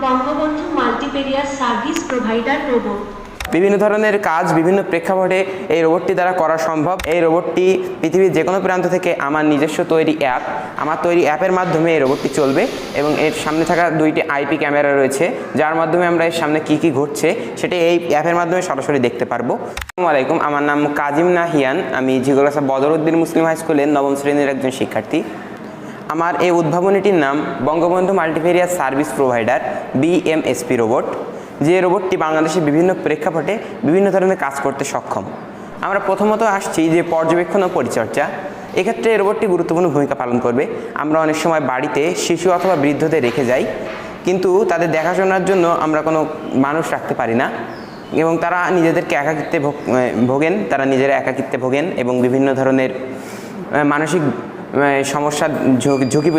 Bangabandhu multipurpose service provider robot. বিভিন্ন ধরনের কাজ বিভিন্ন প্রেক্ষাপটে এই রোবটটি দ্বারা করা সম্ভব। এই রোবটটি পৃথিবীর যে কোনো প্রান্ত থেকে আমার নিজস্ব তৈরি আমার তৈরি অ্যাপের মাধ্যমে এই রোবটটি চলবে এবং এর সামনে থাকা দুইটি আইপি ক্যামেরা রয়েছে, যার মাধ্যমে আমরা এর সামনে কী ঘটছে সেটি এই অ্যাপের মাধ্যমে সরাসরি দেখতে পারবো। আসসালামু আলাইকুম, আমার নাম কাজিম নাহিয়ান। আমি জিগোরাসা বদরউদ্দিন মুসলিম হাই স্কুলের নবম শ্রেণীর একজন শিক্ষার্থী। আমার এই উদ্ভাবনীটির নাম Bangabandhu multipurpose service provider BMSP robot, যে রোবটটি বাংলাদেশের বিভিন্ন প্রেক্ষাপটে বিভিন্ন ধরনের কাজ করতে সক্ষম। আমরা প্রথমত আসছি যে পর্যবেক্ষণ ও পরিচর্যা। এক্ষেত্রে এই রোবটটি গুরুত্বপূর্ণ ভূমিকা পালন করবে। আমরা অনেক সময় বাড়িতে শিশু অথবা বৃদ্ধদের রেখে যাই, কিন্তু তাদের দেখাশোনার জন্য আমরা কোনো মানুষ রাখতে পারি না এবং তারা নিজেদেরকে একাকিত্বে ভোগেন, তারা নিজেরা একাকিত্বে ভোগেন এবং বিভিন্ন ধরনের মানসিক সমস্যার ঝুঁকি